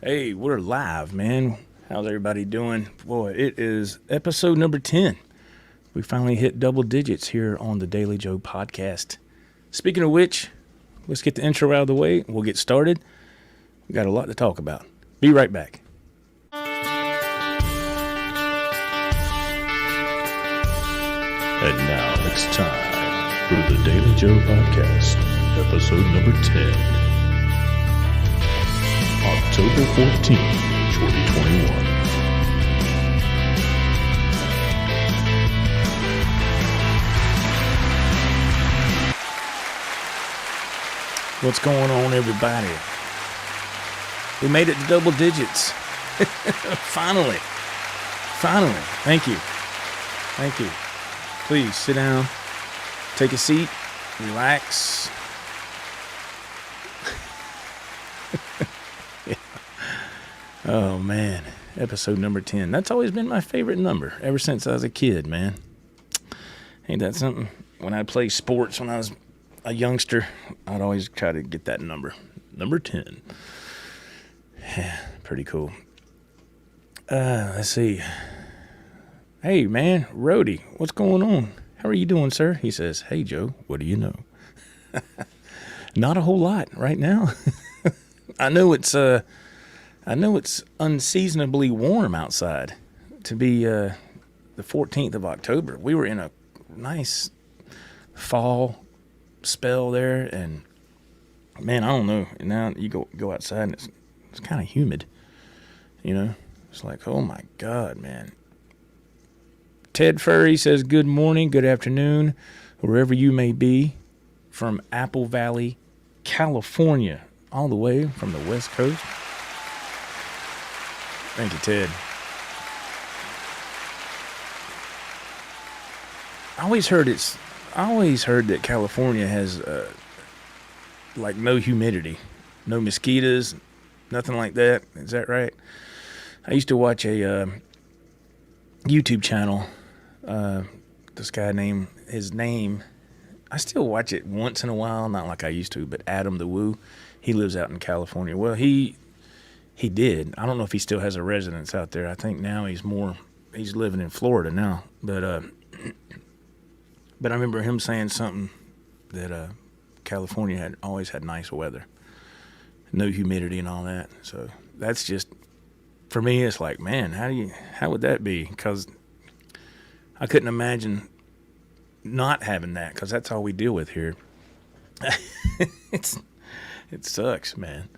Hey, we're live, man. How's everybody doing? Boy, it is episode number 10. We finally hit double digits here on the Daily Joe podcast. Speaking of which, let's get the intro out of the way. We'll get started. We got a lot to talk about. Be right back. And now it's time for the Daily Joe podcast, episode number 10. October 14th, 2021. What's going on, everybody? We made it to double digits. Finally. Thank you. Please sit down, take a seat, relax. Yeah. Oh, man. Episode number 10. That's always been my favorite number ever since I was a kid, man. Ain't that something? When I played sports when I was a youngster, I'd always try to get that number. Number 10. Yeah, pretty cool. Let's see. Hey, man, Rhodey, what's going on? How are you doing, sir? He says, hey, Joe, what do you know? Not a whole lot right now. I know it's unseasonably warm outside to be the 14th of October. We were in a nice fall spell there, and man, I don't know. And now you go outside and it's kind of humid. You know, it's like, oh my God, man. Ted Furry says, good morning, good afternoon, wherever you may be, from Apple Valley, California, all the way from the West Coast. Thank you, Ted. I always heard that California has like no humidity, no mosquitoes, nothing like that. Is that right? I used to watch a YouTube channel. This guy his name, I still watch it once in a while, not like I used to, but Adam the Woo. He lives out in California. Well, he did. I don't know if he still has a residence out there. I think now he's living in Florida now. But I remember him saying something that California had always had nice weather, no humidity and all that. So that's just, for me, it's like, man, how would that be? Because I couldn't imagine not having that, because that's all we deal with here. It sucks, man.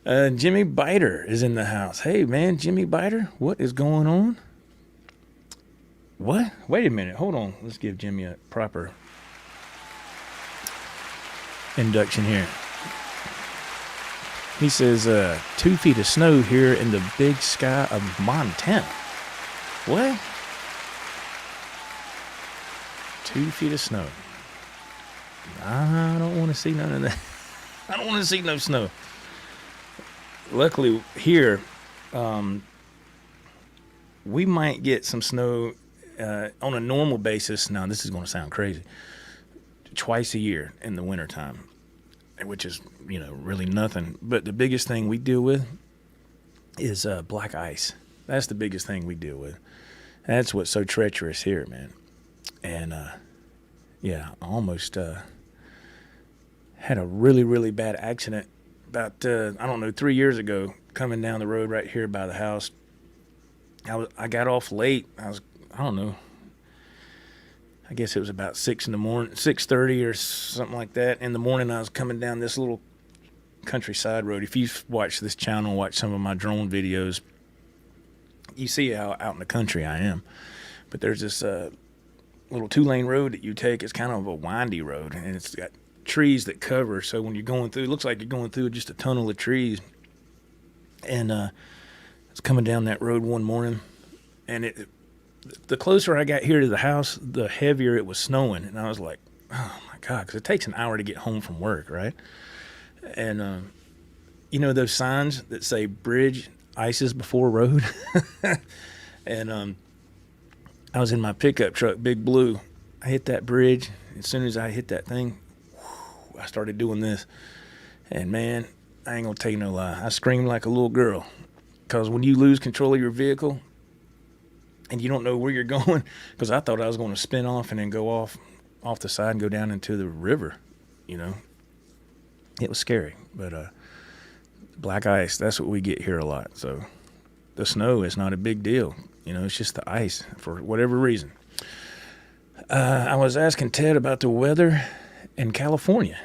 Jimmy Biter is in the house. Hey, man, Jimmy Biter, what is going on? What? Wait a minute. Hold on. Let's give Jimmy a proper induction here. He says, 2 feet of snow here in the big sky of Montana. What? 2 feet of snow. I don't want to see none of that. I don't want to see no snow. Luckily, here, we might get some snow on a normal basis. Now, this is going to sound crazy. Twice a year in the wintertime, which is, really nothing. But the biggest thing we deal with is black ice. That's the biggest thing we deal with. That's what's so treacherous here, man. And, I almost had a really, really bad accident about, 3 years ago, coming down the road right here by the house. I got off late. I guess it was about 6 in the morning, 6:30 or something like that. In the morning, I was coming down this little countryside road. If you've watched this channel, watch some of my drone videos, you see how out in the country I am. But there's this little 2-lane road that you take. It's kind of a windy road, and it's got trees that cover. So when you're going through, it looks like you're going through just a tunnel of trees. And I was coming down that road one morning, and the closer I got here to the house, the heavier it was snowing. And I was like, oh, my God, because it takes an hour to get home from work, right? And, those signs that say bridge ices before road? And I was in my pickup truck, Big Blue. I hit that bridge. As soon as I hit that thing, I started doing this. And, man, I ain't gonna tell you no lie. I screamed like a little girl. Because when you lose control of your vehicle and you don't know where you're going, because I thought I was going to spin off and then go off the side and go down into the river, you know. It was scary. But black ice, that's what we get here a lot. So the snow is not a big deal. You know, it's just the ice for whatever reason. I was asking Ted about the weather in California.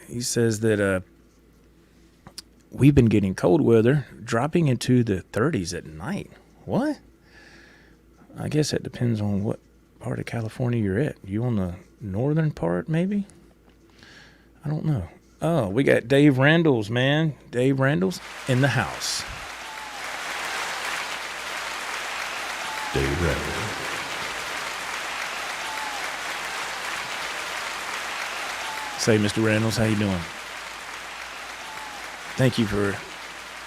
He says that we've been getting cold weather dropping into the 30s at night. What? I guess that depends on what part of California you're at. You on the northern part, maybe? I don't know. Oh, we got Dave Randall's, man. Dave Randall's in the house. Dave Randall. Say, Mr. Randall's, how you doing? Thank you for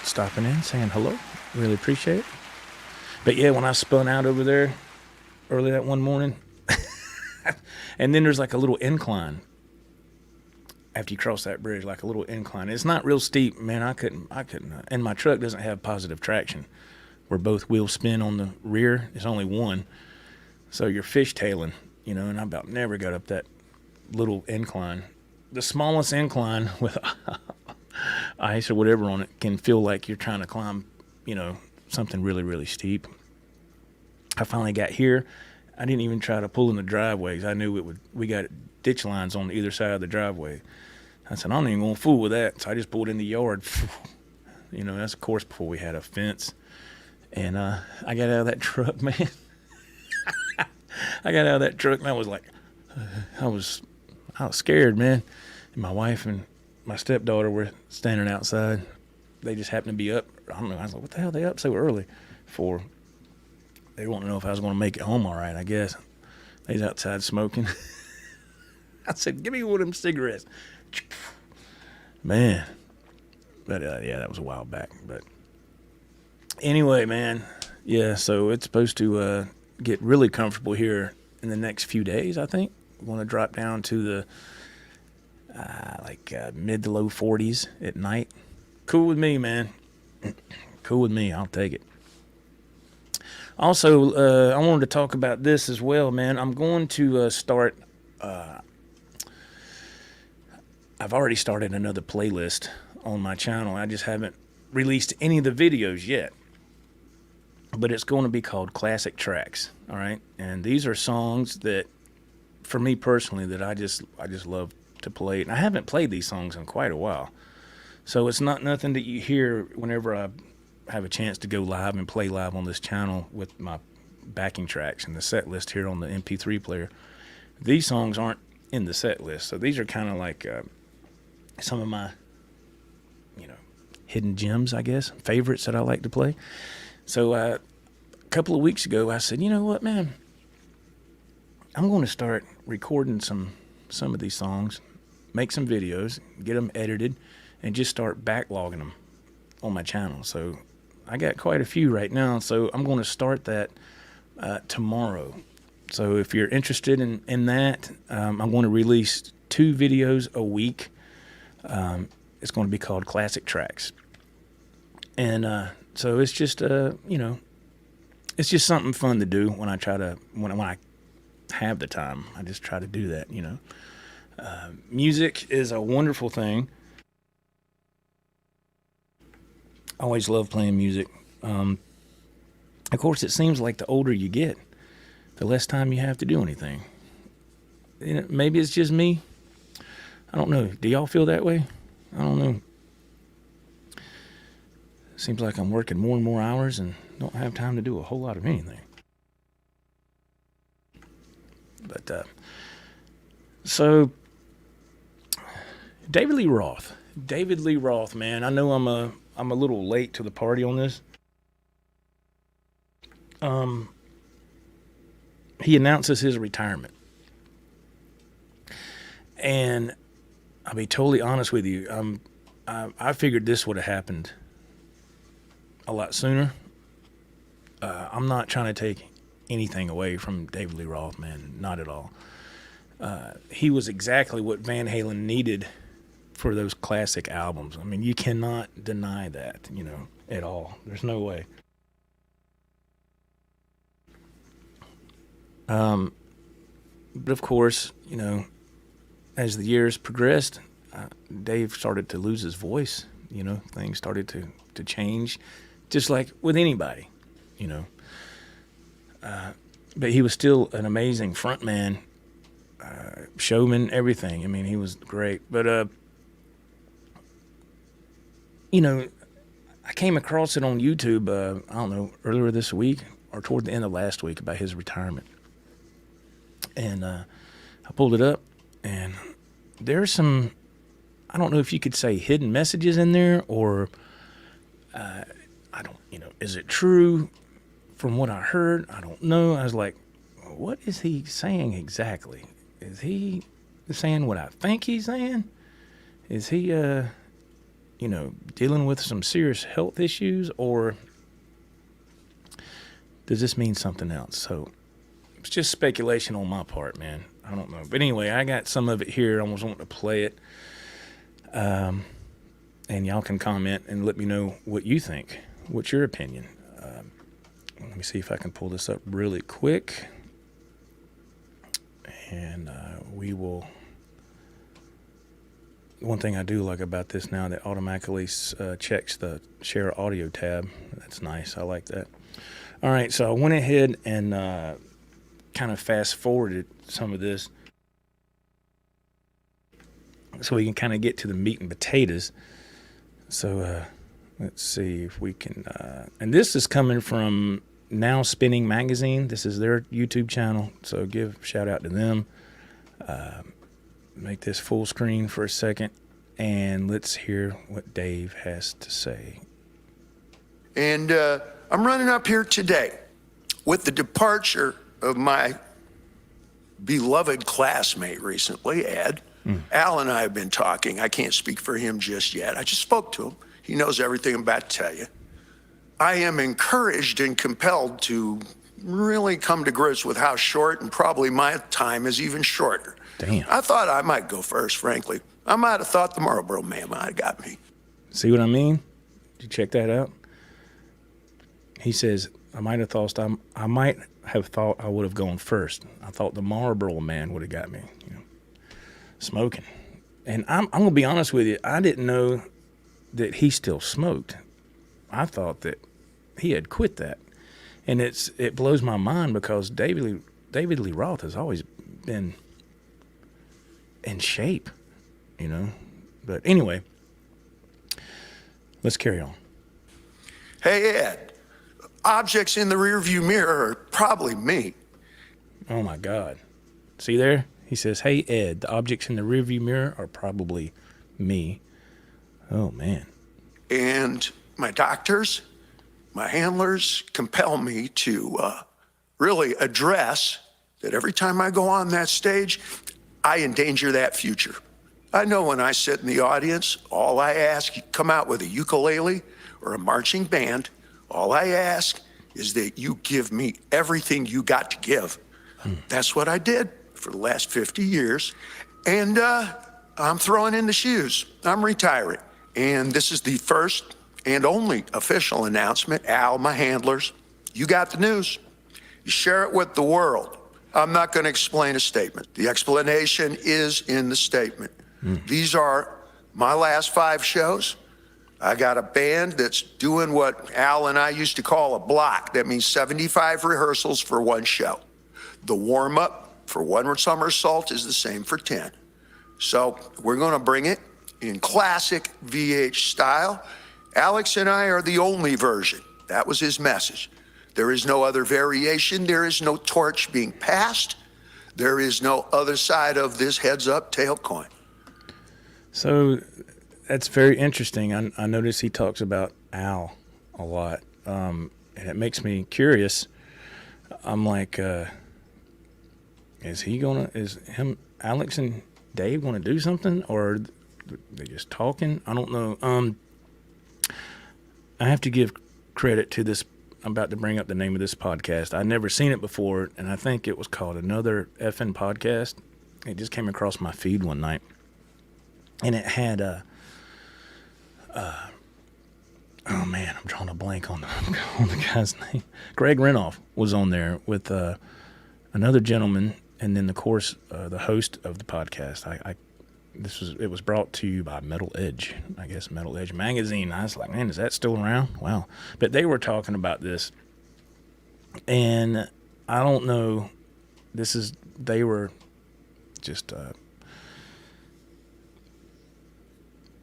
stopping in, saying hello. Really appreciate it. But yeah, when I spun out over there early that one morning, and then there's like a little incline after you cross that bridge, like a little incline. It's not real steep, man. I couldn't. And my truck doesn't have positive traction, where both wheels spin on the rear. It's only one, so you're fishtailing, you know. And I about never got up that little incline. The smallest incline with ice or whatever on it can feel like you're trying to climb, you know, something really, really steep. I finally got here. I didn't even try to pull in the driveways. I knew it would. We got ditch lines on either side of the driveway. I said, I'm not even going to fool with that. So I just pulled in the yard. You know, that's of course before we had a fence. And I got out of that truck, man. I got out of that truck and I was like, I was scared, man. And my wife and my stepdaughter were standing outside. They just happened to be up. I don't know. I was like, what the hell are they up so early for? They wanted to know if I was going to make it home all right, I guess. They was outside smoking. I said, give me one of them cigarettes. Man. But, yeah, that was a while back. But anyway, man. Yeah, so it's supposed to get really comfortable here in the next few days, I think. We're going to drop down to the mid to low 40s at night. Cool with me, man. Cool with me. I'll take it. Also, I wanted to talk about this as well, man. I'm going to start... I've already started another playlist on my channel. I just haven't released any of the videos yet. But it's going to be called Classic Tracks, all right? And these are songs that, for me personally, that I just love to play. And I haven't played these songs in quite a while. So it's not nothing that you hear whenever I have a chance to go live and play live on this channel with my backing tracks and the set list here on the MP3 player. These songs aren't in the set list. So these are kind of like some of my, you know, hidden gems, I guess, favorites that I like to play. So a couple of weeks ago, I said, you know what, man? I'm going to start recording some of these songs, make some videos, get them edited, and just start backlogging them on my channel. So I got quite a few right now, so I'm going to start that tomorrow. So if you're interested in that, I'm going to release 2 videos a week. It's going to be called Classic Tracks. And so it's just, you know, it's just something fun to do when I have the time. I just try to do that, you know. Music is a wonderful thing. I always love playing music. Of course, it seems like the older you get, the less time you have to do anything. You know, maybe it's just me. I don't know. Do y'all feel that way? I don't know. Seems like I'm working more and more hours and don't have time to do a whole lot of anything. But, so, David Lee Roth. David Lee Roth, man. I know I'm a little late to the party on this. He announces his retirement. And I'll be totally honest with you. I figured this would have happened a lot sooner. I'm not trying to take anything away from David Lee Roth, man. Not at all. He was exactly what Van Halen needed for those classic albums. I mean, you cannot deny that, you know, at all. There's no way. But of course, you know, as the years progressed, Dave started to lose his voice. You know, things started to change, just like with anybody, you know. But he was still an amazing frontman, showman, everything. I mean, he was great. But, you know, I came across it on YouTube, I don't know, earlier this week or toward the end of last week about his retirement. And I pulled it up, and there's some, I don't know if you could say hidden messages in there, or I don't, you know, is it true from what I heard? I don't know. I was like, what is he saying exactly? Is he saying what I think he's saying? Is he, you know, dealing with some serious health issues, or does this mean something else? So it's just speculation on my part, man. I don't know. But anyway, I got some of it here. I was wanting to play it. And y'all can comment and let me know what you think. What's your opinion? Let me see if I can pull this up really quick. And we will... One thing I do like about this now, that automatically checks the share audio tab. That's nice. I like that. All right, so I went ahead and kind of fast forwarded some of this so we can kind of get to the meat and potatoes. So let's see if we can, and this is coming from Now Spinning Magazine. This is their YouTube channel, so give a shout out to them. Make this full screen for a second, and let's hear what Dave has to say. And I'm running up here today with the departure of my beloved classmate recently, Ed. Al and I have been talking. I can't speak for him just yet. I just spoke to him. He knows everything I'm about to tell you. I am encouraged and compelled to really come to grips with how short, and probably my time is even shorter. Damn. I thought I might go first, frankly. I might have thought the Marlboro Man might have got me. See what I mean? Did you check that out? He says, I might have thought I would have gone first. I thought the Marlboro Man would have got me, you know, smoking. And I'm going to be honest with you. I didn't know that he still smoked. I thought that he had quit that. And it blows my mind, because David Lee Roth has always been in shape, you know. But anyway, let's carry on. Hey, Ed, objects in the rearview mirror are probably me. Oh, my God. See there? He says, hey, Ed, the objects in the rearview mirror are probably me. Oh, man. And my doctors, my handlers compel me to really address that every time I go on that stage, I endanger that future. I know when I sit in the audience, all I ask, you come out with a ukulele or a marching band, all I ask is that you give me everything you got to give. That's what I did for the last 50 years. And I'm throwing in the shoes. I'm retiring. And this is the first and only official announcement. Al, my handlers, you got the news. You share it with the world. I'm not going to explain a statement. The explanation is in the statement. These are my last 5 shows. I got a band that's doing what Al and I used to call a block. That means 75 rehearsals for 1 show. The warm-up for 1 somersault is the same for 10. So we're going to bring it in classic VH style. Alex and I are the only version. That was his message. There is no other variation. There is no torch being passed. There is no other side of this heads-up tail coin. So that's very interesting. I notice he talks about Al a lot, and it makes me curious. I'm like, is him, Alex and Dave going to do something, or are they just talking? I don't know. I have to give credit to this. I'm about to bring up the name of this podcast. I'd never seen it before, and I think it was called Another Effing Podcast. It just came across my feed one night. and it had oh man, I'm drawing a blank on the guy's name. Greg Renoff was on there with another gentleman, and then of course the host of the podcast. It was brought to you by Metal Edge, I guess, Metal Edge magazine. I was like, man, is that still around? Wow. But they were talking about this, and I don't know. They were just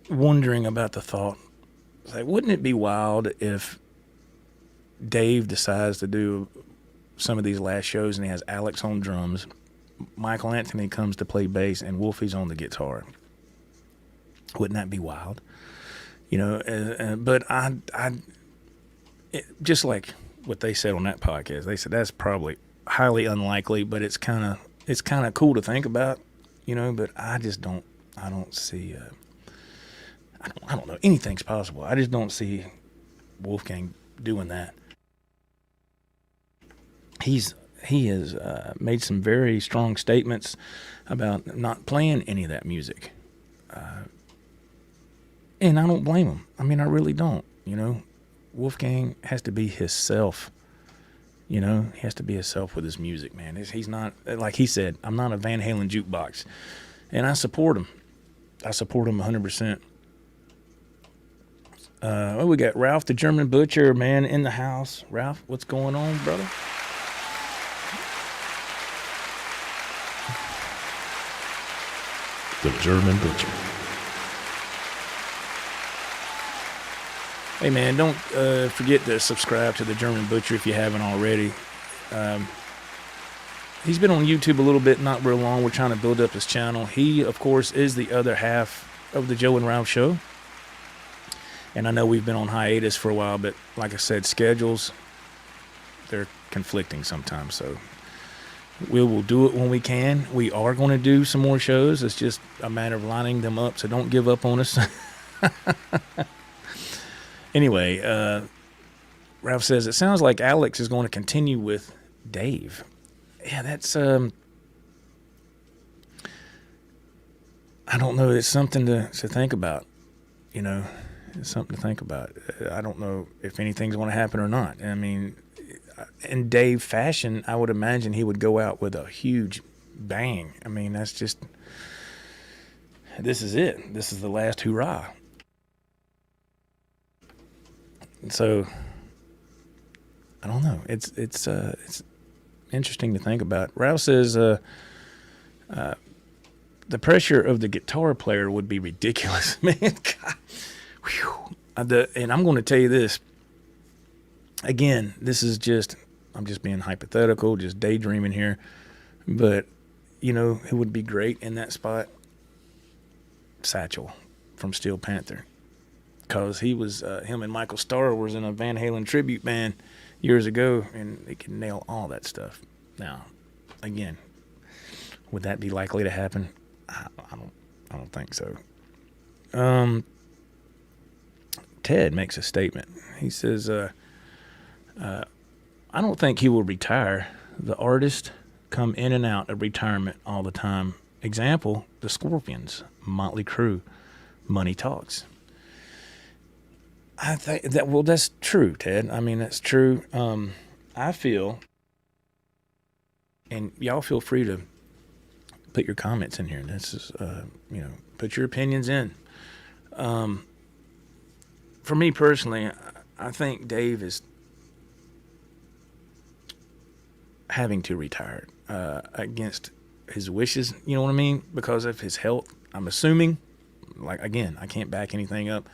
wondering about the thought. Like, wouldn't it be wild if Dave decides to do some of these last shows and he has Alex on drums, Michael Anthony comes to play bass, and Wolfie's on the guitar? Wouldn't that be wild? You know, but just like what they said on that podcast, they said that's probably highly unlikely, but it's kind of cool to think about, you know. But I don't see. I don't know. Anything's possible. I just don't see Wolfgang doing that. He has made some very strong statements about not playing any of that music. And I don't blame him. I mean, I really don't. You know, Wolfgang has to be himself. You know, he has to be himself with his music, man. He's not, like he said, I'm not a Van Halen jukebox. And I support him. I support him 100%. We got Ralph the German Butcher, man, in the house. Ralph, what's going on, brother? The German Butcher. Hey, man, don't forget to subscribe to the German Butcher if you haven't already. He's been on YouTube a little bit, not real long. We're trying to build up his channel. He, of course, is the other half of the Joe and Ralph Show. And I know we've been on hiatus for a while, but like I said, schedules, they're conflicting sometimes. So we will do it when we can. We are going to do some more shows. It's just a matter of lining them up, so don't give up on us. Anyway, Ralph says, it sounds like Alex is going to continue with Dave. Yeah, that's, I don't know. It's something to think about, you know. It's something to think about. I don't know if anything's going to happen or not. I mean, in Dave fashion, I would imagine he would go out with a huge bang. I mean, that's just, this is it. This is the last hurrah. So, I don't know. It's interesting to think about. Ralph says, the pressure of the guitar player would be ridiculous, man. God. Whew. And I'm going to tell you this. Again, this is just, I'm just being hypothetical, just daydreaming here. But, you know, who would be great in that spot? Satchel from Steel Panther. Because he was, him and Michael Starr was in a Van Halen tribute band years ago, and they can nail all that stuff. Now, again, would that be likely to happen? I don't think so. Ted makes a statement. He says, I don't think he will retire. The artists come in and out of retirement all the time. Example, the Scorpions, Motley Crue, Money Talks. I think that, well, that's true, Ted. I mean, that's true. I feel, and y'all feel free to put your comments in here. This is, you know, put your opinions in. For me personally, I think Dave is having to retire against his wishes, you know what I mean? Because of his health, I'm assuming, like, again, I can't back anything up,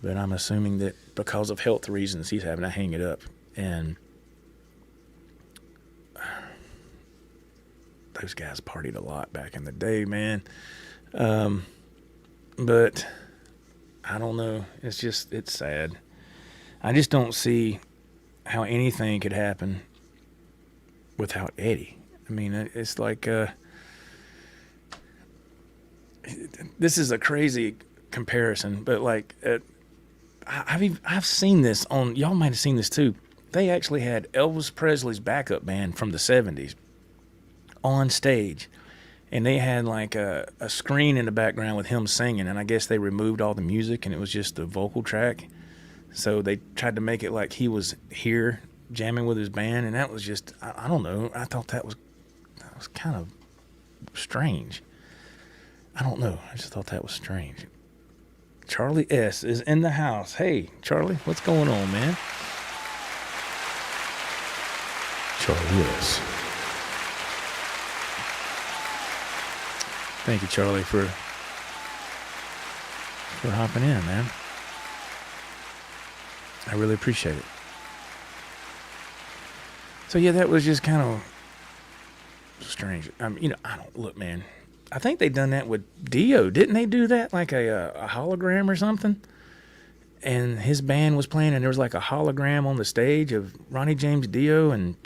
but I'm assuming that because of health reasons, he's having to hang it up. And those guys partied a lot back in the day, man. But I don't know. It's sad. I just don't see how anything could happen without Eddie. I mean, it's like, this is a crazy comparison, but like, I've seen this on, y'all might have seen this too. They actually had Elvis Presley's backup band from the 70s on stage, and they had like a screen in the background with him singing, and I guess they removed all the music and it was just the vocal track. So they tried to make it like he was here jamming with his band, and that was just, I don't know. I thought that was kind of strange. I don't know. I just thought that was strange. Charlie S. is in the house. Hey, Charlie, what's going on, man? Charlie S. Thank you, Charlie, for hopping in, man. I really appreciate it. So yeah, that was just kind of strange. I mean, I don't look, man. I think they done that with Dio. Didn't they do that, like a hologram or something? And his band was playing, and there was like a hologram on the stage of Ronnie James Dio, and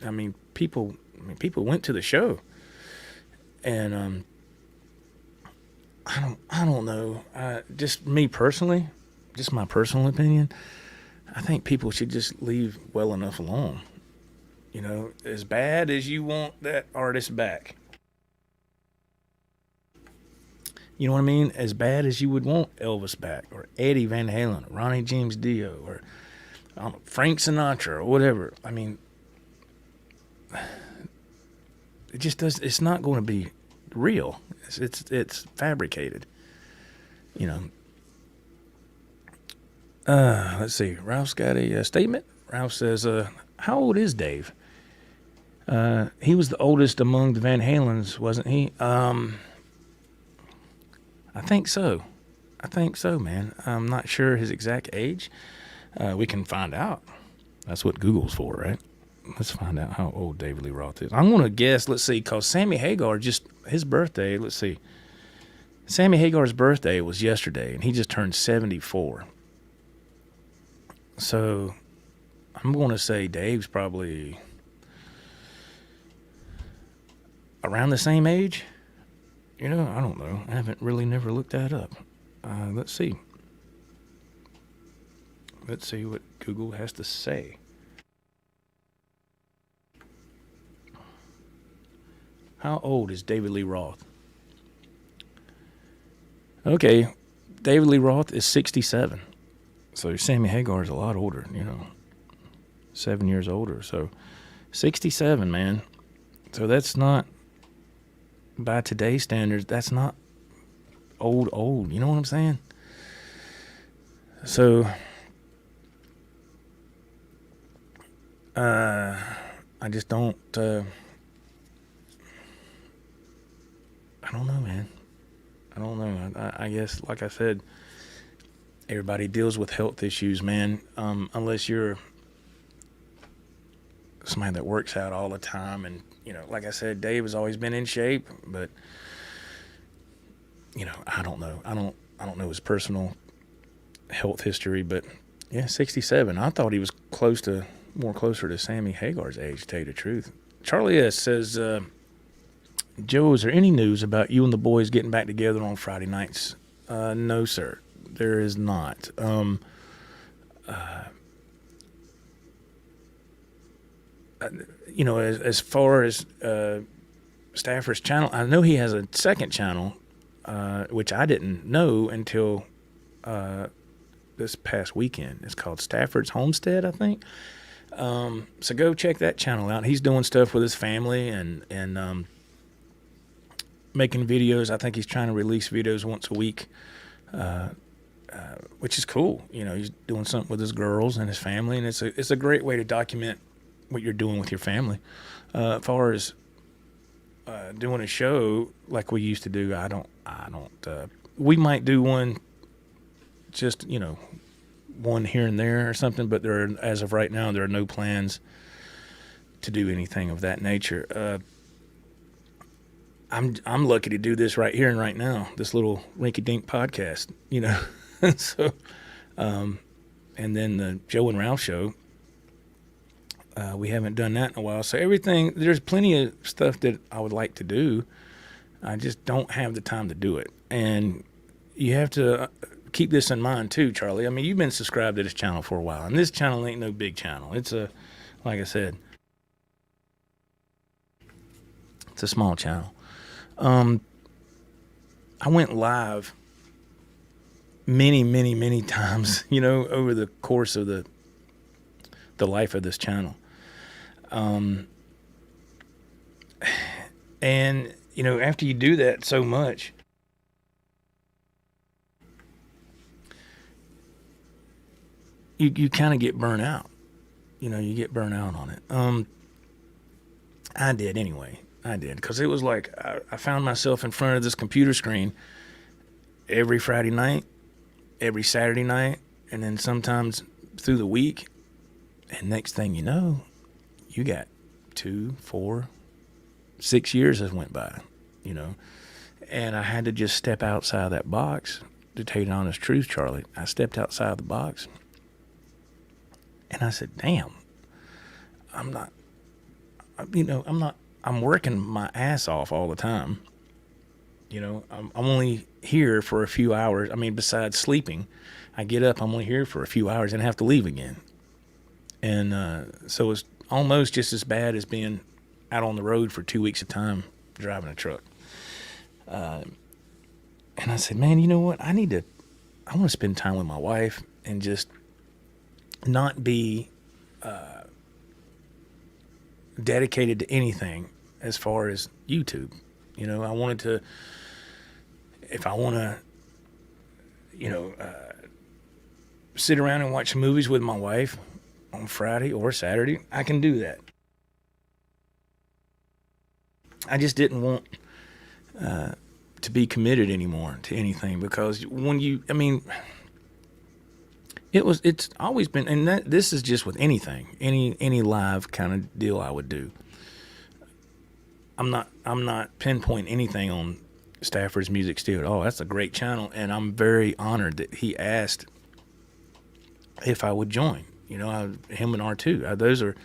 people went to the show. And I don't know. Just me personally, just my personal opinion, I think people should just leave well enough alone. You know, as bad as you want that artist back. You know what I mean? As bad as you would want Elvis back, or Eddie Van Halen, or Ronnie James Dio, or I don't know, Frank Sinatra, or whatever. I mean, it just does. It's not going to be real. It's fabricated. You know. Let's see. Ralph's got a statement. Ralph says, "How old is Dave? He was the oldest among the Van Halens, wasn't he?" I think so. Man. I'm not sure his exact age. We can find out. That's what Google's for, right? Let's find out how old David Lee Roth is. I'm going to guess, let's see, because Sammy Hagar his birthday, let's see. Sammy Hagar's birthday was yesterday, and he just turned 74. So I'm going to say Dave's probably around the same age. You know, I don't know. I haven't really never looked that up. Let's see. Let's see what Google has to say. How old is David Lee Roth? Okay, David Lee Roth is 67. So Sammy Hagar is a lot older, 7 years older. So 67, man. So that's not, by today's standards, that's not old. You know what I'm saying? So, I just don't, I don't know, man. I don't know. I guess, like I said, everybody deals with health issues, man. Unless you're somebody that works out all the time, and like I said, Dave has always been in shape, but I don't know. I don't know his personal health history, but yeah, 67. I thought he was more closer to Sammy Hagar's age, to tell you the truth. Charlie S says, Joe, is there any news about you and the boys getting back together on Friday nights? No, sir. There is not. As far as Stafford's channel, I know he has a second channel, which I didn't know until this past weekend. It's called Stafford's Homestead, I think. So go check that channel out. He's doing stuff with his family and making videos. I think he's trying to release videos once a week, which is cool. He's doing something with his girls and his family, and it's a great way to document what you're doing with your family. As far as doing a show like we used to do, I don't. We might do one, just one here and there or something, but as of right now, there are no plans to do anything of that nature. I'm lucky to do this right here and right now, this little rinky-dink podcast, So, and then the Joe and Ralph show. We haven't done that in a while. So there's plenty of stuff that I would like to do. I just don't have the time to do it. And you have to keep this in mind too, Charlie. I mean, you've been subscribed to this channel for a while, and this channel ain't no big channel. It's like I said, it's a small channel. I went live many, many, many times, you know, over the course of the life of this channel. And, you know, after you do that so much, you kind of get burnt out. You know, you get burnt out on it. I did anyway. I did, because it was like I found myself in front of this computer screen every Friday night, every Saturday night, and then sometimes through the week. And next thing you know, you got 2, 4, 6 years has went by, you know. And I had to just step outside that box. To tell you the honest truth, Charlie, I stepped outside the box. And I said, damn, I'm working my ass off all the time. You know, I'm only here for a few hours. I mean, besides sleeping, I get up, I'm only here for a few hours and have to leave again. And so it's almost just as bad as being out on the road for 2 weeks at a time driving a truck. And I said, man, you know what? I want to spend time with my wife and just not be dedicated to anything as far as YouTube. You know, I wanted to, if I want to, you know, sit around and watch movies with my wife on Friday or Saturday, I can do that. I just didn't want to be committed anymore to anything, because when you, I mean, it's always been, and this is just with anything, any live kind of deal I would do. I'm not pinpointing anything on Stafford's Music Studio. Oh, that's a great channel, and I'm very honored that he asked if I would join. You know, him and R2. Those are,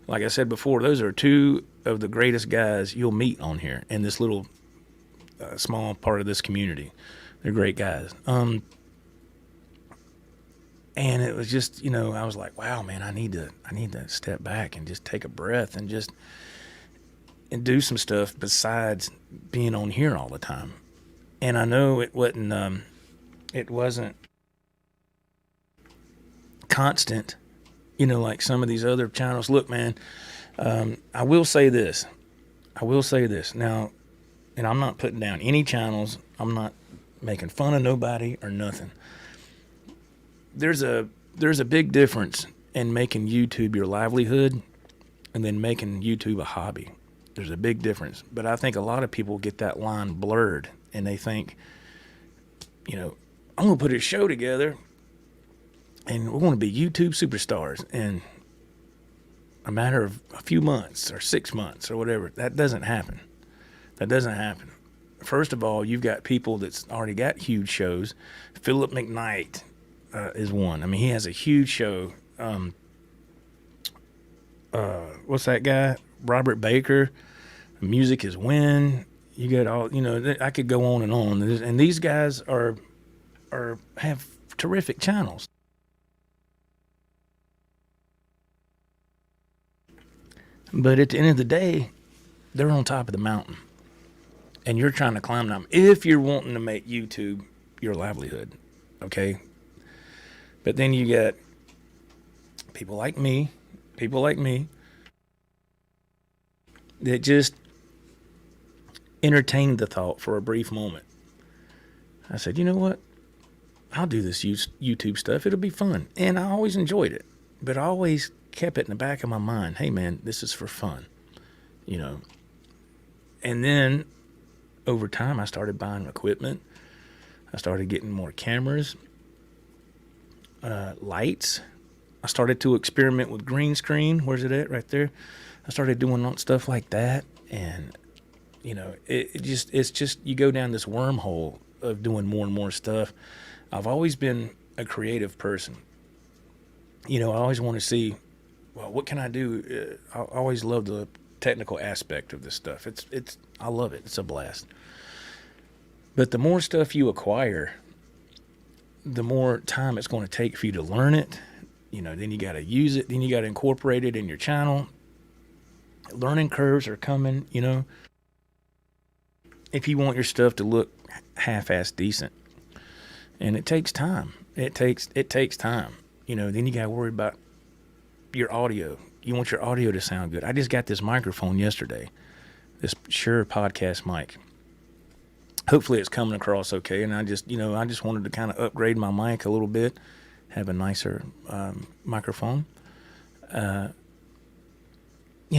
like I said before, those are two of the greatest guys you'll meet on here in this little small part of this community. They're great guys. And it was just, you know, I was like, wow, man, I need to step back and just take a breath and do some stuff besides being on here all the time. And I know it wasn't constant, you know, like some of these other channels. Look, man, I will say this now, and I'm not putting down any channels. I'm not making fun of nobody or nothing. There's a big difference in making YouTube your livelihood and then making YouTube a hobby. There's a big difference. But I think a lot of people get that line blurred, and they think, you know, I'm going to put a show together and we're going to be YouTube superstars in a matter of a few months or 6 months or whatever. That doesn't happen. First of all, you've got people that's already got huge shows. Philip McKnight is one. I mean, he has a huge show. What's that guy? Robert Baker. Music is Win. You got all, you know, I could go on. And these guys have terrific channels. But at the end of the day, they're on top of the mountain. And you're trying to climb them if you're wanting to make YouTube your livelihood. Okay? But then you get people like me that just entertained the thought for a brief moment. I said, you know what? I'll do this YouTube stuff. It'll be fun. And I always enjoyed it. But I always kept it in the back of my mind. Hey, man, this is for fun. You know. And then over time, I started buying equipment. I started getting more cameras, lights. I started to experiment with green screen. Where's it at? Right there. I started doing stuff like that. And, you know, it's just you go down this wormhole of doing more and more stuff. I've always been a creative person. You know, I always want to see, well, what can I do? I always love the technical aspect of this stuff. I love it. It's a blast. But the more stuff you acquire, the more time it's going to take for you to learn it. You know, then you got to use it. Then you got to incorporate it in your channel. Learning curves are coming, you know. if you want your stuff to look half-ass decent. And it takes time. It takes time. You know, then you got to worry about your audio. You want your audio to sound good. I just got this microphone yesterday, this Shure podcast mic. Hopefully it's coming across okay. And I just wanted to kind of upgrade my mic a little bit, have a nicer microphone. You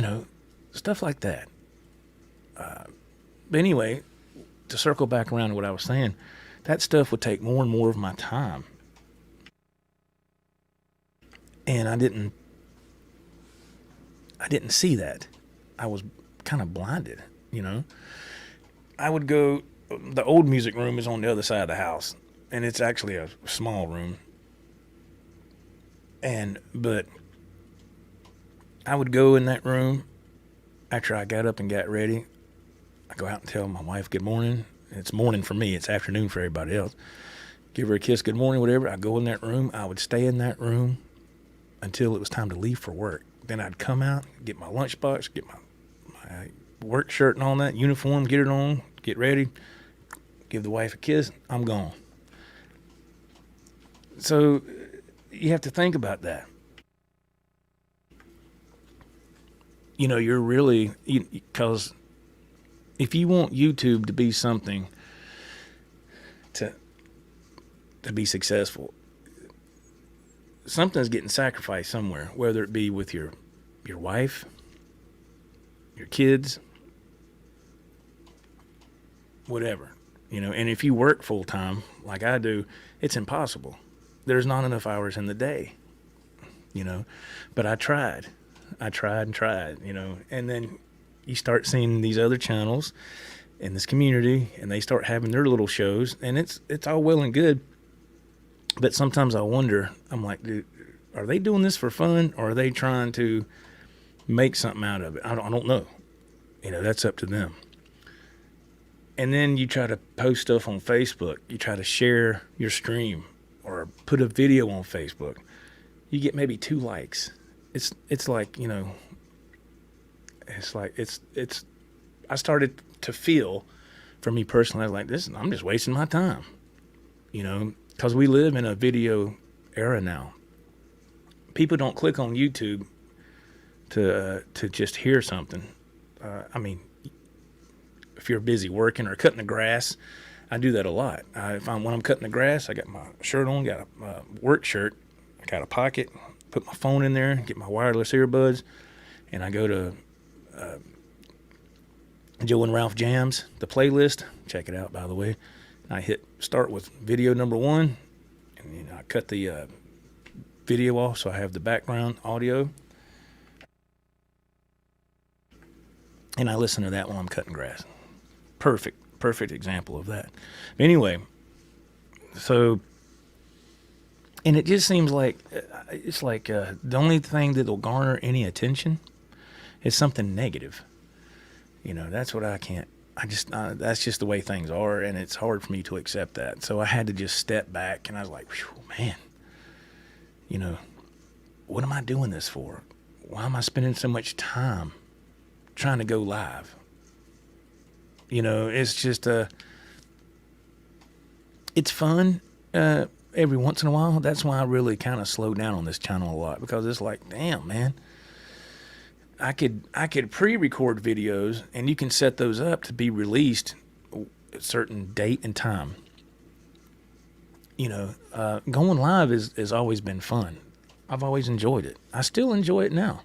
know, stuff like that. But anyway, to circle back around to what I was saying, that stuff would take more and more of my time. And I didn't see that. I was kind of blinded, you know. I would go, the old music room is on the other side of the house, and it's actually a small room. But I would go in that room after I got up and got ready. I go out and tell my wife good morning. It's morning for me. It's afternoon for everybody else. Give her a kiss, good morning, whatever. I go in that room. I would stay in that room until it was time to leave for work. Then I'd come out, get my lunchbox, get my work shirt and all that, uniform, get it on, get ready, give the wife a kiss, I'm gone. So you have to think about that. You know, you're really, because if you want YouTube to be something to be successful, something's getting sacrificed somewhere, whether it be with your wife, your kids, whatever, you know. And if you work full time like I do, it's impossible. There's not enough hours in the day, you know. But I tried, you know. And then you start seeing these other channels in this community, and they start having their little shows, and it's all well and good. But sometimes I wonder, I'm like, dude, are they doing this for fun, or are they trying to make something out of it? I don't know. You know, that's up to them. And then you try to post stuff on Facebook. You try to share your stream or put a video on Facebook. You get maybe 2 likes. It's like, you know, it's like, I started to feel, for me personally, I was like, I'm just wasting my time, you know, because we live in a video era now. People don't click on YouTube to just hear something. I mean, if you're busy working or cutting the grass, I do that a lot. When I'm cutting the grass, I got my shirt on, got a work shirt, I got a pocket, put my phone in there, get my wireless earbuds, and I go to Joe and Ralph Jams, the playlist. Check it out, by the way. I hit start with video number 1, and you know, I cut the video off so I have the background audio. And I listen to that while I'm cutting grass. Perfect example of that. Anyway, so, and it just seems like, it's like the only thing that'll garner any attention is something negative. You know, that's what that's just the way things are, and it's hard for me to accept that. So I had to just step back, and I was like, man, you know, what am I doing this for? Why am I spending so much time trying to go live? You know, it's just it's fun every once in a while. That's why I really kind of slowed down on this channel a lot, because it's like, damn, man, I could pre-record videos, and you can set those up to be released at a certain date and time. You know, going live has always been fun. I've always enjoyed it. I still enjoy it now.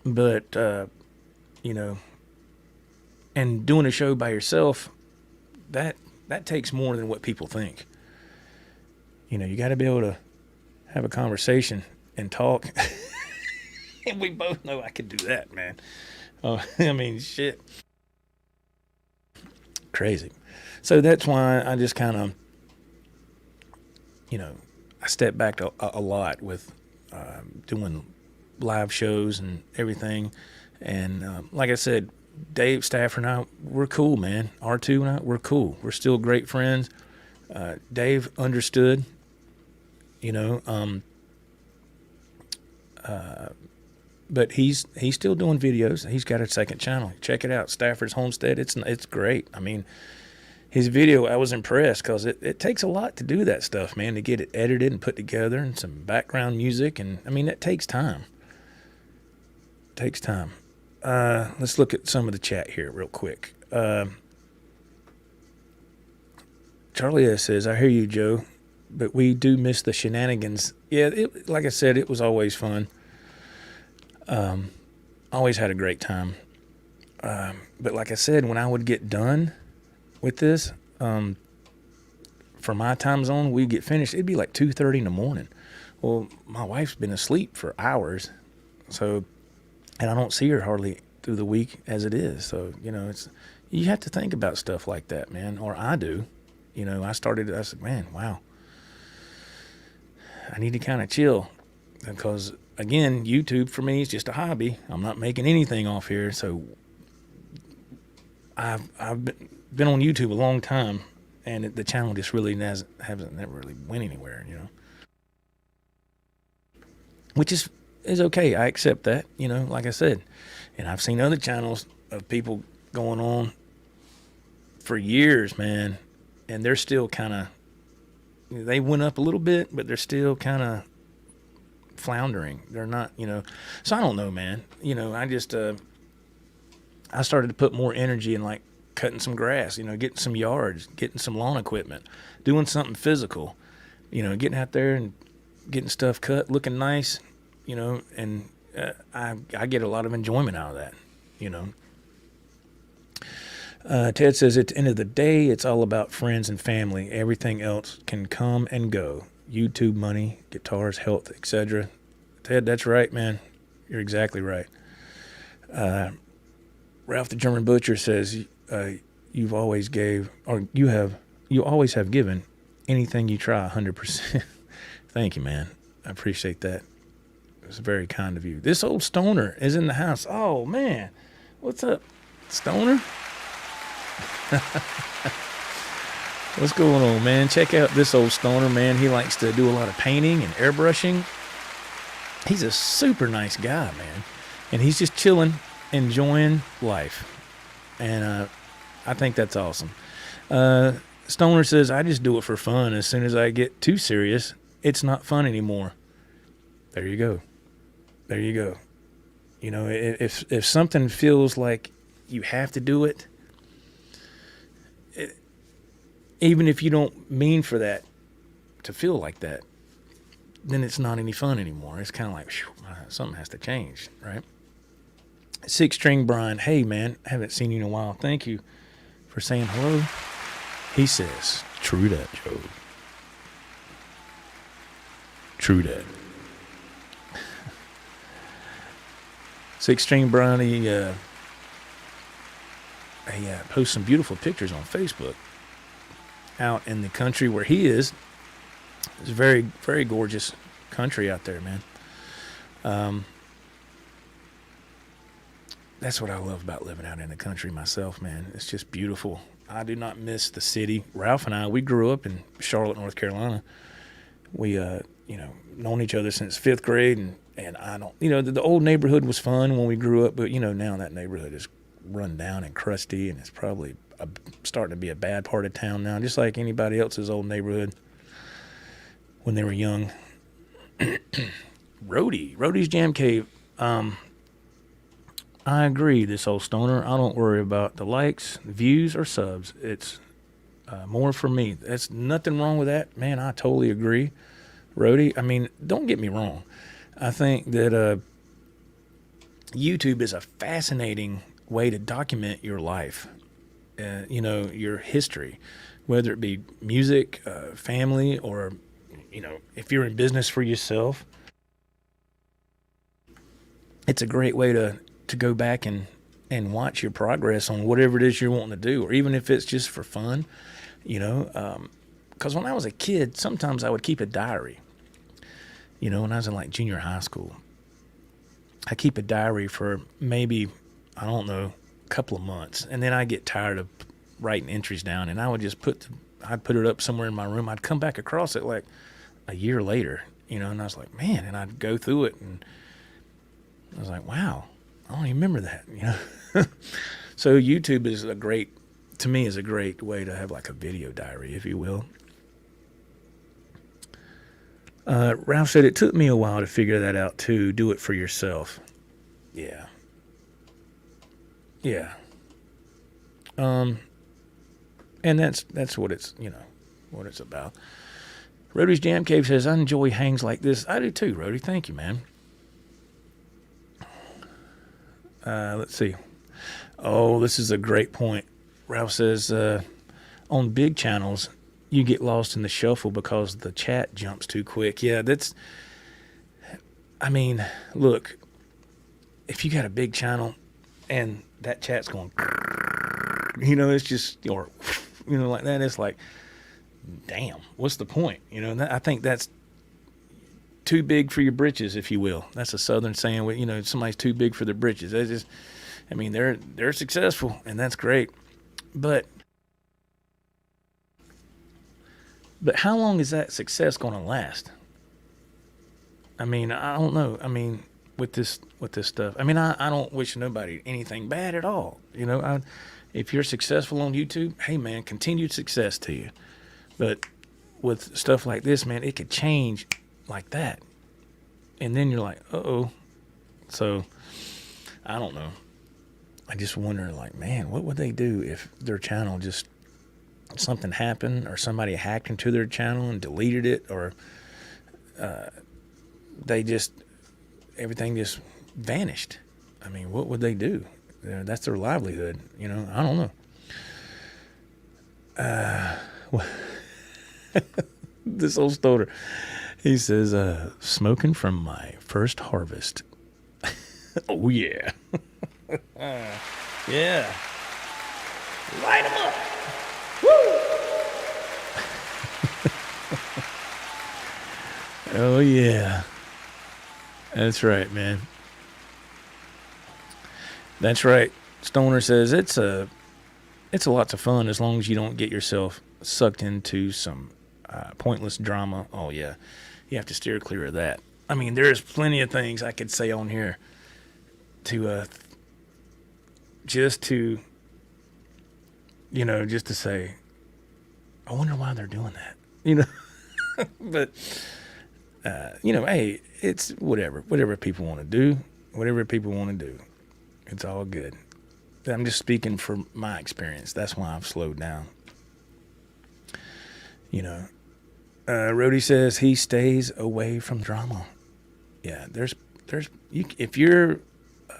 But, you know, and doing a show by yourself, that takes more than what people think. You know, you got to be able to have a conversation and talk. And we both know I could do that, man. I mean, shit. Crazy. So that's why I just kind of, you know, I step back a lot with doing live shows and everything. And like I said, Dave Stafford and I, we're cool, man. R2 and I, we're cool. We're still great friends. Dave understood, you know, but he's still doing videos. He's got a second channel. Check it out, Stafford's Homestead. It's great. I mean, his video, I was impressed because it takes a lot to do that stuff, man, to get it edited and put together and some background music. And, I mean, it takes time. Let's look at some of the chat here real quick. Charlie S. says, I hear you, Joe, but we do miss the shenanigans. Yeah, like I said, it was always fun. Always had a great time. But like I said, when I would get done with this, for my time zone, we'd get finished. It'd be like 2:30 in the morning. Well, my wife's been asleep for hours, and I don't see her hardly through the week as it is. So, you have to think about stuff like that, man, or I do. I said, man, wow, I need to kind of chill because, again, YouTube for me is just a hobby. I'm not making anything off here. So I've been on YouTube a long time, and the channel just really hasn't never really went anywhere, which is okay. I accept that, like I said, and I've seen other channels of people going on for years, man, and they're still kind of, they went up a little bit, but they're still kind of floundering. They're not, so I don't know, man. I just, I started to put more energy in like cutting some grass, getting some yards, getting some lawn equipment, doing something physical, getting out there and getting stuff cut, looking nice, and I get a lot of enjoyment out of that, Ted says, at the end of the day, it's all about friends and family. Everything else can come and go. YouTube, money, guitars, health, etc. Ted, that's right, man. You're exactly right. Ralph the German Butcher says, you always have given anything you try 100%. Thank you, man. I appreciate that. It was very kind of you. This old stoner is in the house. Oh, man. What's up, stoner? What's going on, man? Check out this old stoner, man. He likes to do a lot of painting and airbrushing. He's a super nice guy, man. And he's just chilling, enjoying life. And I think that's awesome. Stoner says, I just do it for fun. As soon as I get too serious, it's not fun anymore. There you go. If something feels like you have to do it, even if you don't mean for that to feel like that, then it's not any fun anymore. It's kind of like, something has to change, right? Six String Brian, hey, man, haven't seen you in a while. Thank you for saying hello. He says, true that, Joe. True that. Six String Brian, he posts some beautiful pictures on Facebook out in the country where he is. It's very, very gorgeous country out there, man. That's what I love about living out in the country myself, man. It's just beautiful. I do not miss the city. Ralph and I, we grew up in Charlotte, North Carolina. We, known each other since 5th grade, and I don't, the old neighborhood was fun when we grew up, but, now that neighborhood is run down and crusty, and it's probably starting to be a bad part of town now, just like anybody else's old neighborhood when they were young. Rhodey's Jam Cave. I agree, this old stoner. I don't worry about the likes, views, or subs. It's more for me. That's nothing wrong with that, man. I totally agree, Rhodey. I mean, don't get me wrong. I think that YouTube is a fascinating way to document your life, your history, whether it be music, family, or, if you're in business for yourself. It's a great way to go back and watch your progress on whatever it is you're wanting to do, or even if it's just for fun, because when I was a kid, sometimes I would keep a diary, when I was in like junior high school. I keep a diary for maybe, I don't know, a couple of months, and then I get tired of writing entries down, and I would just I'd put it up somewhere in my room. I'd come back across it like a year later, and I was like, man, and I'd go through it, and I was like, wow, I don't even remember that, you know. So YouTube is to me, is a great way to have like a video diary, if you will. Ralph said, it took me a while to figure that out too. Do it for yourself. Yeah. Yeah. And that's what it's, you know, what it's about. Rhodey's Jam Cave says, I enjoy hangs like this. I do too, Rhodey. Thank you, man. Let's see. Oh, this is a great point. Ralph says, on big channels, you get lost in the shuffle because the chat jumps too quick. Yeah, I mean, look, if you got a big channel and that chat's going, you know, it's just, or, you know, like that, it's like, damn, what's the point? You know, I think that's too big for your britches, if you will. That's a Southern saying, you know, somebody's too big for their britches. They just, I mean, they're successful, and that's great. But how long is that success going to last? I mean, I don't know. I mean, with this stuff, I mean, I don't wish nobody anything bad at all. You know, if you're successful on YouTube, hey man, continued success to you. But with stuff like this, man, it could change like that, and then you're like, uh-oh. So I don't know. I just wonder, like, man, what would they do if their channel just something happened, or somebody hacked into their channel and deleted it, or everything just vanished? I mean, what would they do? That's their livelihood, you know. I don't know. This old stoner, he says, smoking from my first harvest. Oh yeah. Yeah. Light 'em up. Woo! Oh yeah. That's right, man. That's right. Stoner says it's a lots of fun as long as you don't get yourself sucked into some pointless drama. Oh yeah. You have to steer clear of that. I mean, there's plenty of things I could say on here to just to say, I wonder why they're doing that, you know. But you know, hey, it's whatever people want to do, it's all good. I'm just speaking from my experience. That's why I've slowed down, you know. Rhodey says he stays away from drama. Yeah, if you're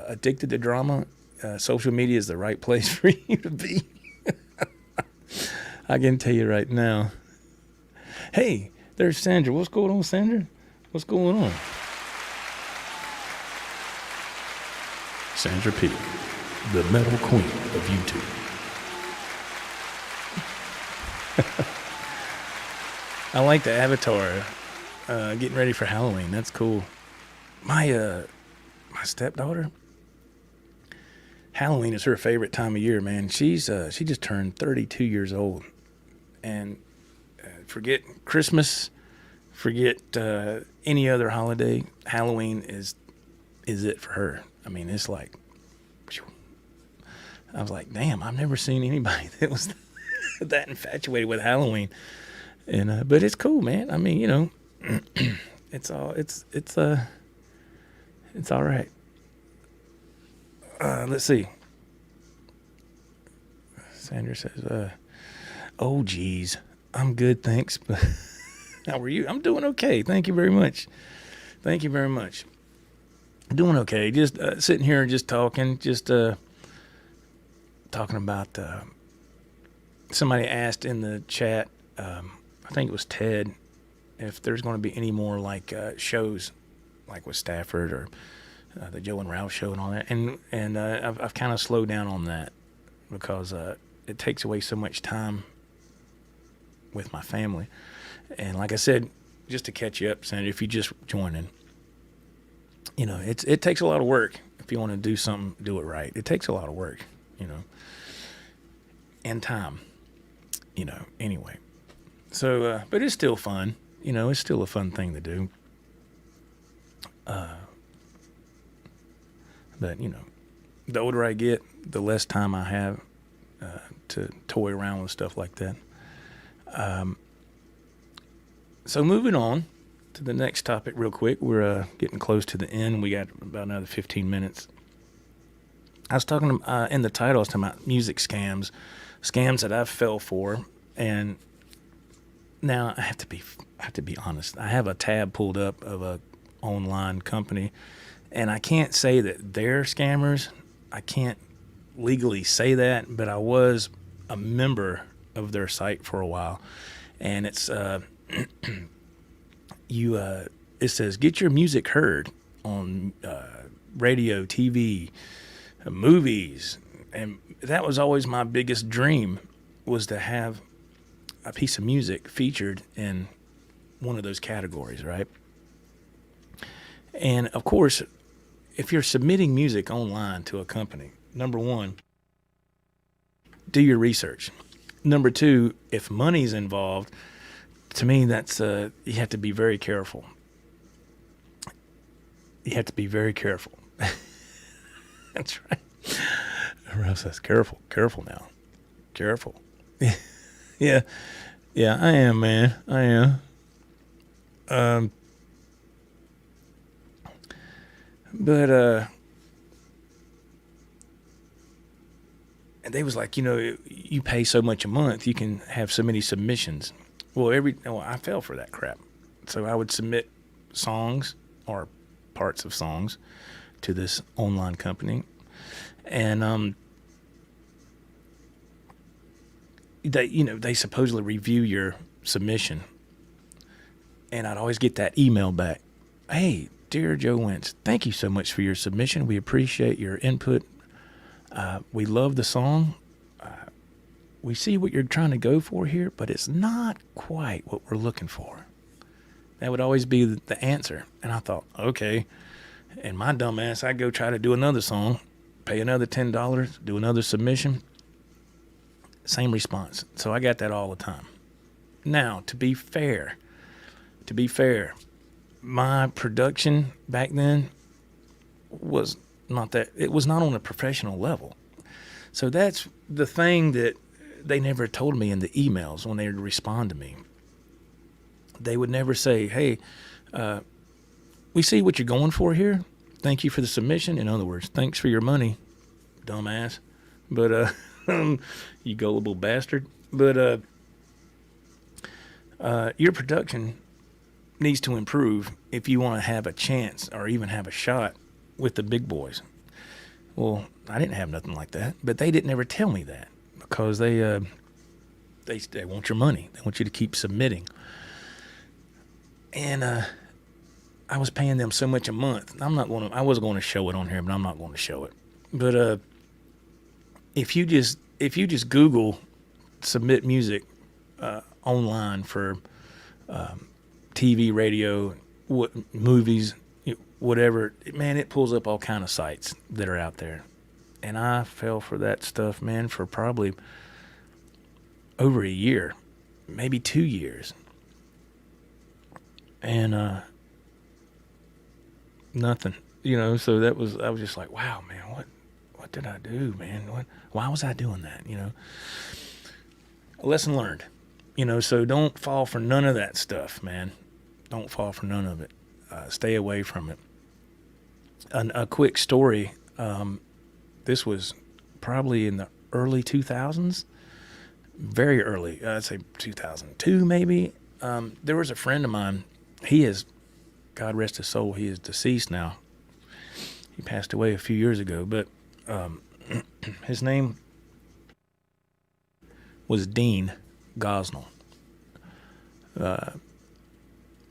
addicted to drama, social media is the right place for you to be. I can tell you right now. Hey, there's Sandra. What's going on, Sandra? What's going on? Sandra P., the metal queen of YouTube. I like the avatar. Getting ready for Halloween. That's cool. My stepdaughter, Halloween is her favorite time of year, man. She just turned 32 years old, and forget Christmas, forget any other holiday. Halloween is it for her. I mean, it's like, I was like, damn, I've never seen anybody that was that infatuated with Halloween. And but it's cool, man. I mean, you know, it's all right. Let's see. Sandra says, oh geez, I'm good, thanks. How are you? I'm doing okay. Thank you very much. Doing okay. Just sitting here and just talking about, somebody asked in the chat, I think it was Ted, if there's going to be any more like shows like with Stafford or the Joe and Ralph show and all that. And I've kind of slowed down on that because it takes away so much time with my family. And like I said, just to catch you up, Sandra, if you just joining, you know, it takes a lot of work. If you want to do something, do it right. It takes a lot of work, you know, and time, you know, anyway. So, but it's still fun. You know, it's still a fun thing to do. But, the older I get, the less time I have to toy around with stuff like that. So moving on to the next topic real quick. We're getting close to the end. We got about another 15 minutes. I was talking in the title, I was talking about music scams that I fell for. And now I have to be honest. I have a tab pulled up of a online company, and I can't say that they're scammers. I can't legally say that, but I was a member of their site for a while, and it's it says get your music heard on radio, TV, movies, and that was always my biggest dream, was to have a piece of music featured in one of those categories, right? And of course, if you're submitting music online to a company, number one, do your research. Number two, if money's involved, to me, that's you have to be very careful. You have to be very careful. That's right. Russ says, careful now. Careful. Yeah, I am, man. I am. But and they was like, you pay so much a month, you can have so many submissions. Well, I fell for that crap. So I would submit songs or parts of songs to this online company, and they supposedly review your submission, and I'd always get that email back. Hey, dear Joe Wentz, thank you so much for your submission. We appreciate your input. We love the song. We see what you're trying to go for here, but it's not quite what we're looking for. That would always be the answer. And I thought, okay. And my dumb ass, I'd go try to do another song, pay another $10, do another submission. Same response. So I got that all the time. Now, to be fair, my production back then was not that, it was not on a professional level. So that's the thing that they never told me in the emails when they would respond to me. They would never say, hey, we see what you're going for here. Thank you for the submission. In other words, thanks for your money, dumbass. But, you gullible bastard. But your production needs to improve if you want to have a chance or even have a shot with the big boys. Well, I didn't have nothing like that, but they didn't ever tell me that because they want your money. They want you to keep submitting. And I was paying them so much a month. I was going to show it on here, but I'm not going to show it. But if you just Google submit music online for TV, radio, movies, whatever, man, it pulls up all kind of sites that are out there. And I fell for that stuff, man, for probably over a year, maybe 2 years. And nothing, so I was just like, wow, man, what did I do, man? Why was I doing that? A lesson learned, so don't fall for none of that stuff, man. Don't fall for none of it. Stay away from it. A quick story. This was probably in the early 2000s, very early. I'd say 2002 maybe. There was a friend of mine. He is, God rest his soul, he is deceased now. He passed away a few years ago, but his name was Dean Gosnell.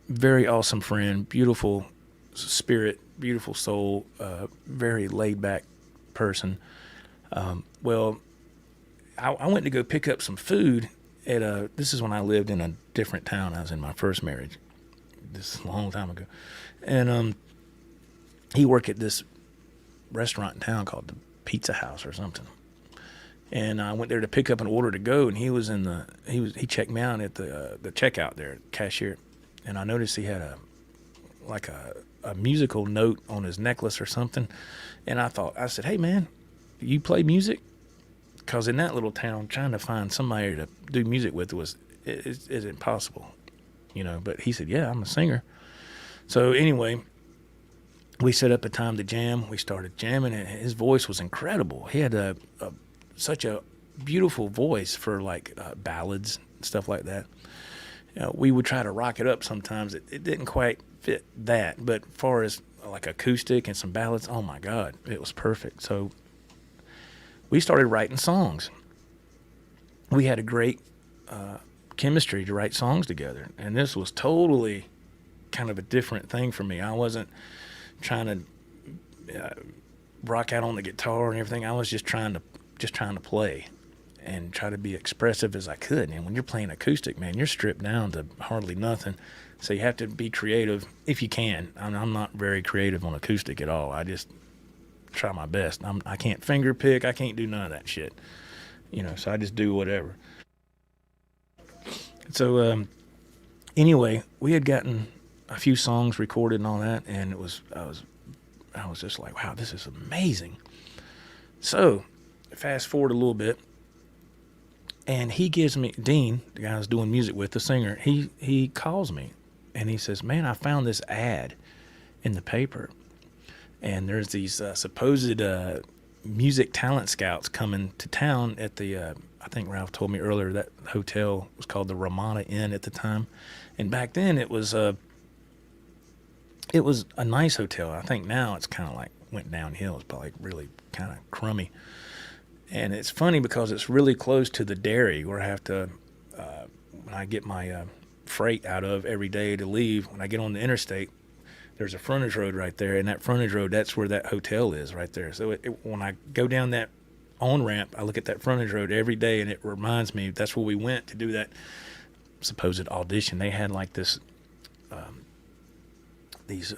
Very awesome friend, beautiful spirit, beautiful soul, very laid-back person. Well, I went to go pick up some food this is when I lived in a different town. I was in my first marriage. This is a long time ago. And he worked at this restaurant in town called the Pizza House or something. And I went there to pick up an order to go, and he was he checked me out at the checkout there, cashier. And I noticed he had like a musical note on his necklace or something. And I said, hey man, you play music? Because in that little town, trying to find somebody to do music with is impossible, you know. But he said, yeah, I'm a singer. So anyway, we set up a time to jam. We started jamming, and his voice was incredible. He had such a beautiful voice for like ballads and stuff like that. You know, we would try to rock it up sometimes. It didn't quite fit that, but as far as like acoustic and some ballads, oh my God, it was perfect. So we started writing songs. We had a great chemistry to write songs together, and this was totally kind of a different thing for me. I wasn't trying to rock out on the guitar and everything. I was just trying to play and try to be expressive as I could. And when you're playing acoustic, man, you're stripped down to hardly nothing. So you have to be creative if you can. I'm not very creative on acoustic at all. I just try my best. I can't finger pick. I can't do none of that shit, you know. So I just do whatever. So anyway, we had gotten a few songs recorded and all that, and I was just like, wow, this is amazing. So fast forward a little bit, and he gives me, Dean, the guy I was doing music with, the singer, he calls me and he says, man, I found this ad in the paper, and there's these supposed music talent scouts coming to town at the, I think Ralph told me earlier, that hotel was called the Ramada Inn at the time. And back then it was a nice hotel. I think now it's kind of like went downhill. It's probably really kind of crummy. And it's funny because it's really close to the dairy where I have to, when I get my freight out of every day to leave, when I get on the interstate, there's a frontage road right there, and that frontage road, that's where that hotel is right there. So when I go down that on-ramp, I look at that frontage road every day, and it reminds me that's where we went to do that supposed audition. They had like this, these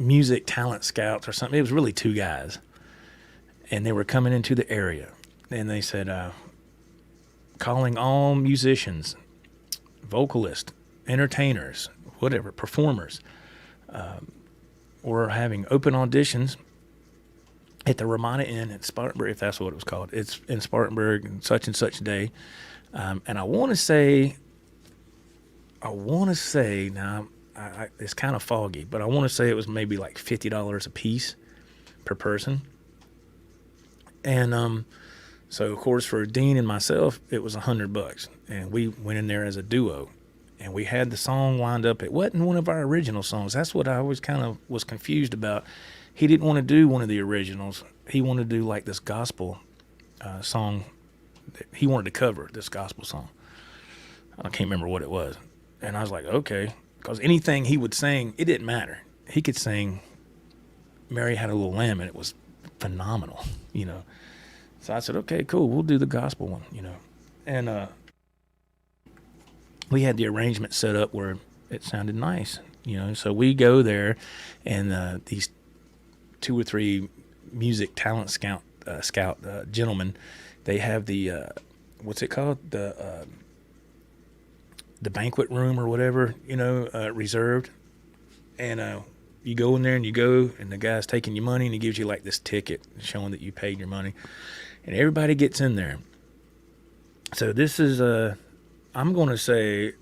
music talent scouts or something. It was really two guys, and they were coming into the area, and they said, calling all musicians, vocalists, entertainers, whatever, performers, we're having open auditions at the Ramada Inn in Spartanburg, if that's what it was called. It's in Spartanburg and such day. And I want to say, now, it's kind of foggy, but I want to say it was maybe like $50 a piece per person. And so, of course, for Dean and myself, it was $100. And we went in there as a duo. And we had the song lined up. It wasn't one of our original songs. That's what I always kind of was confused about. He didn't want to do one of the originals. He wanted to do like this gospel song. He wanted to cover this gospel song. I can't remember what it was. And I was like, okay. Because anything he would sing, it didn't matter. He could sing Mary Had a Little Lamb, and it was phenomenal, you know. So I said, okay, cool. We'll do the gospel one, you know. And we had the arrangement set up where it sounded nice, you know. So we go there, and these 2 or 3 music talent scout gentlemen, they have the what's it called, the banquet room or whatever, you know, reserved. And you go in there and the guy's taking your money, and he gives you like this ticket showing that you paid your money, and everybody gets in there. So this is I'm going to say,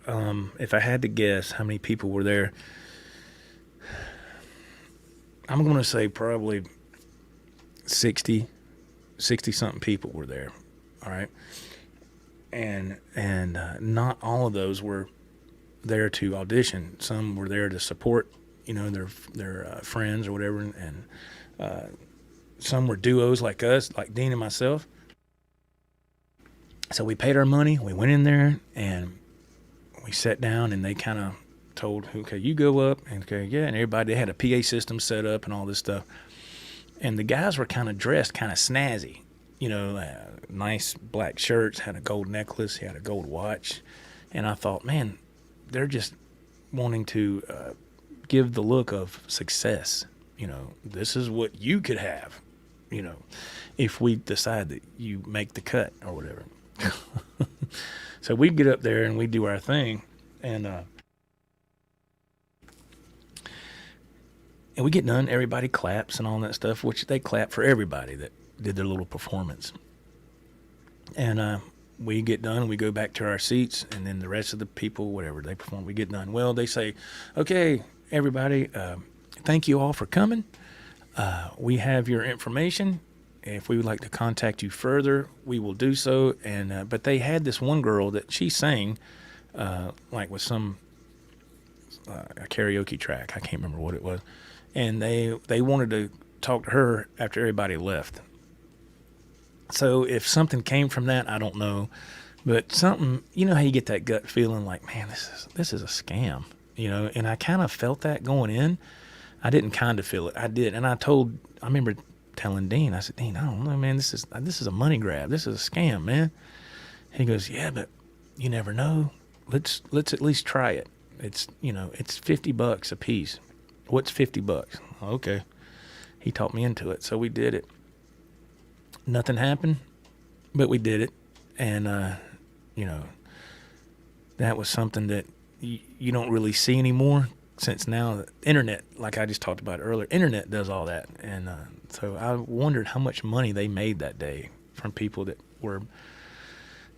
if I had to guess how many people were there, I'm going to say probably 60-something people were there. All right. And not all of those were there to audition. Some were there to support, you know, their friends or whatever. And some were duos like us, like Dean and myself. So we paid our money, we went in there, and we sat down, and they kind of told, okay, you go up, and okay, yeah, and everybody, they had a PA system set up and all this stuff. And the guys were kind of dressed kind of snazzy, you know, nice black shirts, had a gold necklace, he had a gold watch. And I thought, man, they're just wanting to give the look of success. You know, this is what you could have, you know, if we decide that you make the cut or whatever. So we get up there and we do our thing, and And we get done, everybody claps and all that stuff, which they clap for everybody that did their little performance. And we get done, we go back to our seats, and then the rest of the people, whatever they perform, we get done. Well, they say, okay, everybody, thank you all for coming. We have your information. If we would like to contact you further, we will do so. And but they had this one girl that she sang, like with some a karaoke track. I can't remember what it was. And they wanted to talk to her after everybody left. So if something came from that, I don't know. But something, you know how you get that gut feeling like, man, this is a scam, you know? And I kind of felt that going in. I didn't kind of feel it. I did. And I remember telling Dean, I said, Dean, I don't know, man, this is a money grab. This is a scam, man. He goes, yeah, but you never know. Let's at least try it. It's, you know, it's $50 a piece. What's $50? Okay. He talked me into it. So we did it. Nothing happened, but we did it. And, you know, that was something that you don't really see anymore, since now the internet, like I just talked about earlier, internet does all that. And so I wondered how much money they made that day from people that were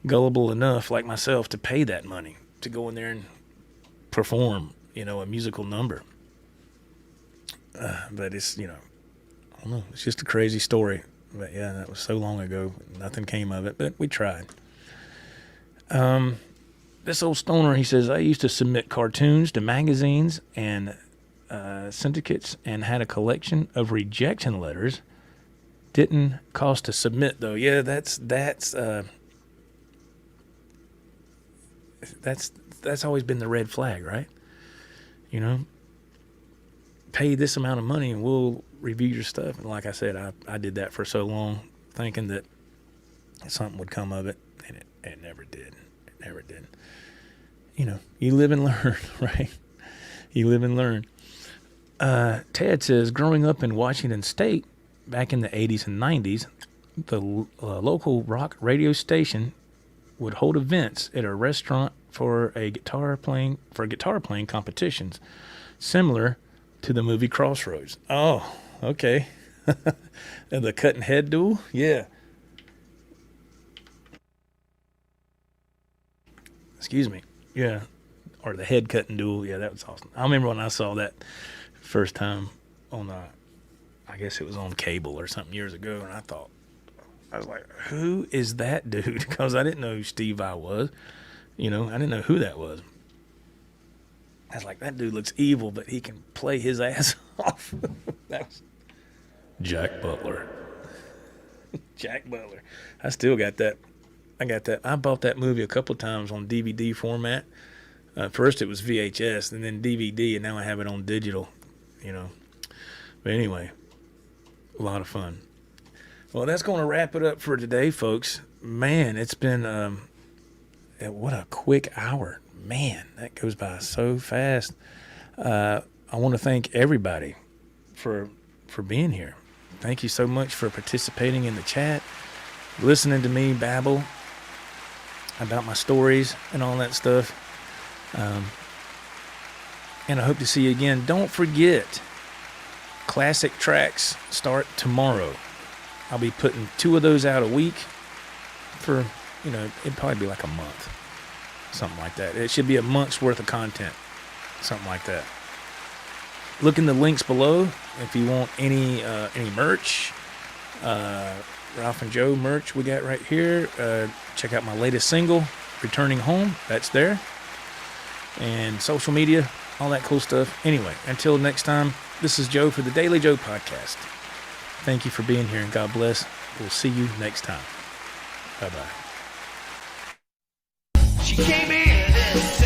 gullible enough, like myself, to pay that money to go in there and perform, you know, a musical number. But it's, you know, I don't know, it's just a crazy story. But yeah, that was so long ago, nothing came of it, but we tried. This old stoner, he says, I used to submit cartoons to magazines and syndicates and had a collection of rejection letters. Didn't cost to submit though. Yeah, that's always been the red flag, right? You know, pay this amount of money and we'll review your stuff. And like I said, I did that for so long, thinking that something would come of it, and it never did. It never did. You know, you live and learn, right? You live and learn. Ted says, growing up in Washington State back in the 80s and 90s, the local rock radio station would hold events at a restaurant for guitar playing competitions, similar to the movie Crossroads. Oh, okay. And the cutting head duel? Yeah. Excuse me. Yeah. Or the head cutting duel. Yeah, that was awesome. I remember when I saw that first time on I guess it was on cable or something years ago, and I was like, who is that dude? Because I didn't know who Steve Vai was. You know, I didn't know who that was. I was like, that dude looks evil, but he can play his ass off. That was Jack Butler. Jack Butler. I still got that. I got that. I bought that movie a couple times on DVD format. First it was VHS, and then DVD, and now I have it on digital, you know. But anyway, a lot of fun. Well, that's going to wrap it up for today, folks. Man, it's been, what a quick hour. Man, that goes by so fast. I want to thank everybody for being here. Thank you so much for participating in the chat, listening to me babble about my stories and all that stuff. And I hope to see you again. Don't forget, classic tracks start tomorrow. I'll be putting 2 of those out a week for, you know, it'd probably be like a month. Something like that. It should be a month's worth of content. Something like that. Look in the links below if you want any merch. Ralph and Joe merch we got right here. Check out my latest single, Returning Home. That's there. And social media, all that cool stuff. Anyway, until next time, this is Joe for the Daily Joe Podcast. Thank you for being here, and God bless. We'll see you next time. Bye-bye. She came in and said,